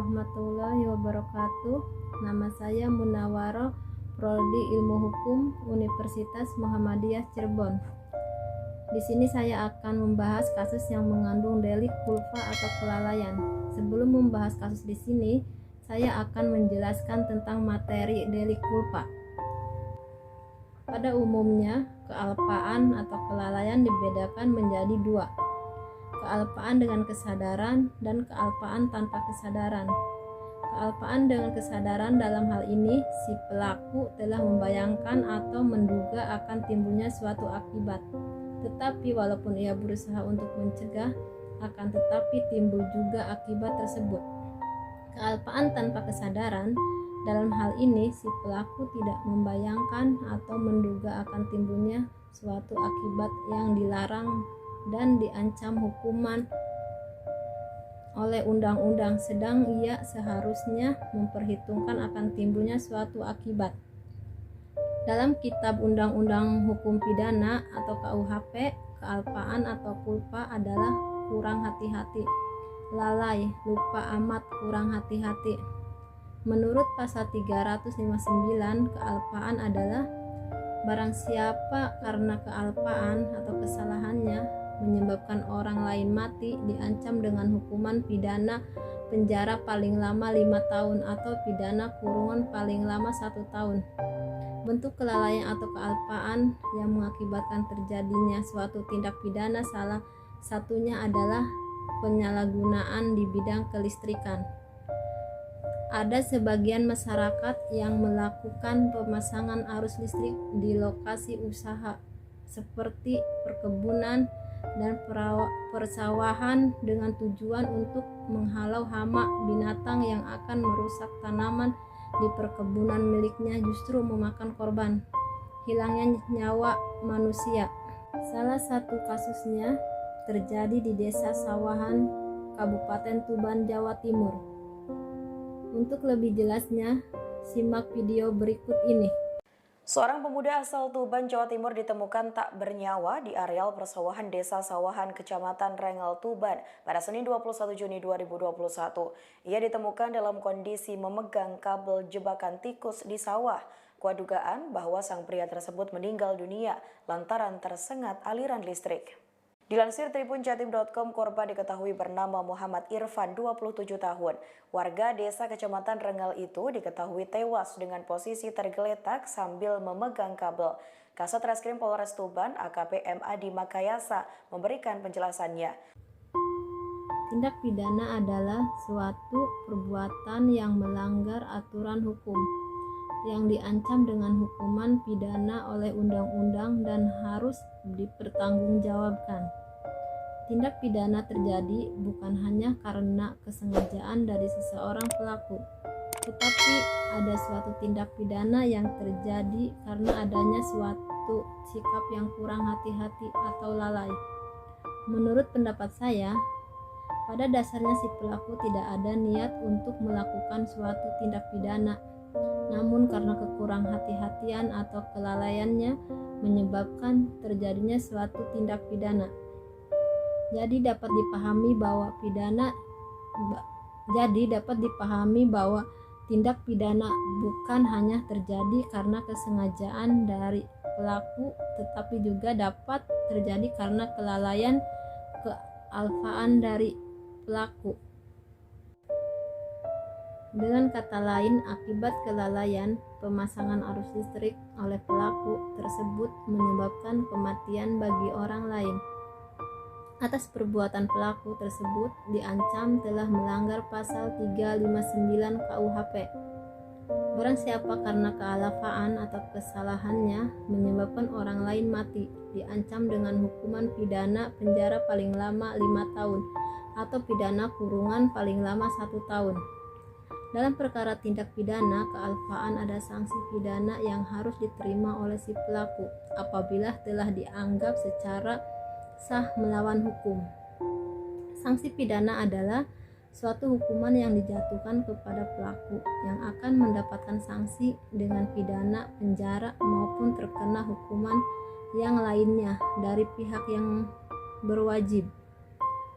warahmatullahi wabarakatuh. Nama saya Munawwaroh, Prodi Ilmu Hukum Universitas Muhammadiyah Cirebon. Di sini saya akan membahas kasus yang mengandung delik kulfa atau kelalaian. Sebelum membahas kasus di sini, saya akan menjelaskan tentang materi delik kulfa. Pada umumnya, kealpaan atau kelalaian dibedakan menjadi dua: kealpaan dengan kesadaran dan kealpaan tanpa kesadaran. Kealpaan dengan kesadaran dalam hal ini, si pelaku telah membayangkan atau menduga akan timbulnya suatu akibat. Tetapi walaupun ia berusaha untuk mencegah, akan tetapi timbul juga akibat tersebut. Kealpaan tanpa kesadaran, dalam hal ini si pelaku tidak membayangkan atau menduga akan timbulnya suatu akibat yang dilarang dan diancam hukuman oleh undang-undang, sedang ia seharusnya memperhitungkan akan timbulnya suatu akibat. Dalam Kitab Undang-Undang Hukum Pidana atau KUHP, kealpaan atau kulpa adalah kurang hati-hati, lalai, lupa amat, kurang hati-hati. Menurut pasal 359, kealpaan adalah barang siapa karena kealpaan atau kesalahannya menyebabkan orang lain mati, diancam dengan hukuman pidana penjara paling lama 5 tahun atau pidana kurungan paling lama 1 tahun. Bentuk kelalaian atau kealpaan yang mengakibatkan terjadinya suatu tindak pidana salah satunya adalah penyalahgunaan di bidang kelistrikan. Ada sebagian masyarakat yang melakukan pemasangan arus listrik di lokasi usaha seperti perkebunan dan persawahan dengan tujuan untuk menghalau hama binatang yang akan merusak tanaman di perkebunan miliknya, justru memakan korban hilangnya nyawa manusia. Salah satu kasusnya terjadi di Desa Sawahan, Kabupaten Tuban, Jawa Timur. Untuk lebih jelasnya, simak video berikut ini. Seorang pemuda asal Tuban, Jawa Timur ditemukan tak bernyawa di areal persawahan Desa Sawahan, Kecamatan Rengel, Tuban pada Senin 21 Juni 2021. Ia ditemukan dalam kondisi memegang kabel jebakan tikus di sawah. Kuat dugaan bahwa sang pria tersebut meninggal dunia lantaran tersengat aliran listrik. Dilansir tribunjatim.com, korban diketahui bernama Muhammad Irfan, 27 tahun. Warga desa Kecamatan Rengel itu diketahui tewas dengan posisi tergeletak sambil memegang kabel. Kasat Reskrim Polres Tuban, AKP M. Adi Makayasa, memberikan penjelasannya. Tindak pidana adalah suatu perbuatan yang melanggar aturan hukum, yang diancam dengan hukuman pidana oleh undang-undang dan harus dipertanggungjawabkan. Tindak pidana terjadi bukan hanya karena kesengajaan dari seseorang pelaku, tetapi ada suatu tindak pidana yang terjadi karena adanya suatu sikap yang kurang hati-hati atau lalai. Menurut pendapat saya, pada dasarnya si pelaku tidak ada niat untuk melakukan suatu tindak pidana, namun karena kekurang hati-hatian atau kelalaiannya menyebabkan terjadinya suatu tindak pidana. Jadi dapat dipahami bahwa tindak pidana bukan hanya terjadi karena kesengajaan dari pelaku, tetapi juga dapat terjadi karena kelalaian kealpaan dari pelaku. Dengan kata lain, akibat kelalaian pemasangan arus listrik oleh pelaku tersebut menyebabkan kematian bagi orang lain. Atas perbuatan pelaku tersebut diancam telah melanggar pasal 359 KUHP. Barang siapa karena kealpaan atau kesalahannya menyebabkan orang lain mati, diancam dengan hukuman pidana penjara paling lama 5 tahun atau pidana kurungan paling lama 1 tahun. Dalam perkara tindak pidana kealpaan ada sanksi pidana yang harus diterima oleh si pelaku apabila telah dianggap secara sah melawan hukum. Sanksi pidana adalah suatu hukuman yang dijatuhkan kepada pelaku yang akan mendapatkan sanksi dengan pidana penjara maupun terkena hukuman yang lainnya dari pihak yang berwajib.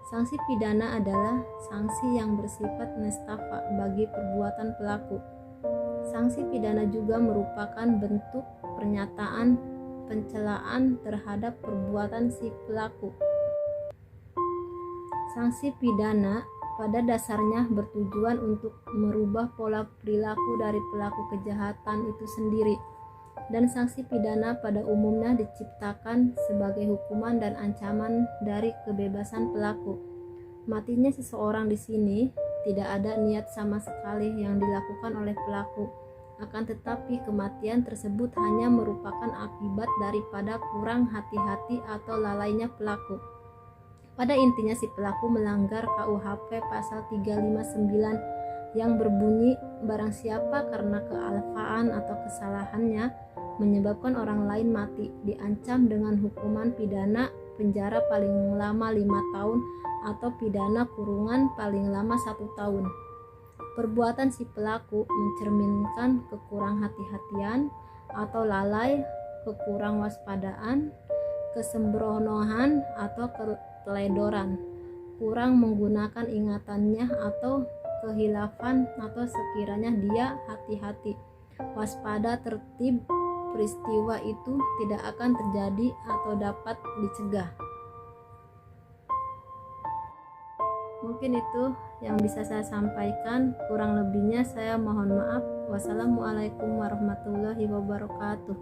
Sanksi pidana adalah sanksi yang bersifat nestapa bagi perbuatan pelaku. Sanksi pidana juga merupakan bentuk pernyataan pencelaan terhadap perbuatan si pelaku. Sanksi pidana pada dasarnya bertujuan untuk merubah pola perilaku dari pelaku kejahatan itu sendiri, dan sanksi pidana pada umumnya diciptakan sebagai hukuman dan ancaman dari kebebasan pelaku. Matinya seseorang di sini tidak ada niat sama sekali yang dilakukan oleh pelaku, akan tetapi kematian tersebut hanya merupakan akibat daripada kurang hati-hati atau lalainya pelaku. Pada intinya si pelaku melanggar KUHP pasal 359 yang berbunyi barang siapa karena kealpaan atau kesalahannya menyebabkan orang lain mati diancam dengan hukuman pidana penjara paling lama 5 tahun atau pidana kurungan paling lama 1 tahun. Perbuatan si pelaku mencerminkan kekurang hati-hatian atau lalai, kekurang waspadaan, kesembronoan atau keteledoran, kurang menggunakan ingatannya atau kehilafan, atau sekiranya dia hati-hati, waspada, tertib, peristiwa itu tidak akan terjadi atau dapat dicegah. Mungkin itu yang bisa saya sampaikan, kurang lebihnya saya mohon maaf. Wassalamualaikum warahmatullahi wabarakatuh.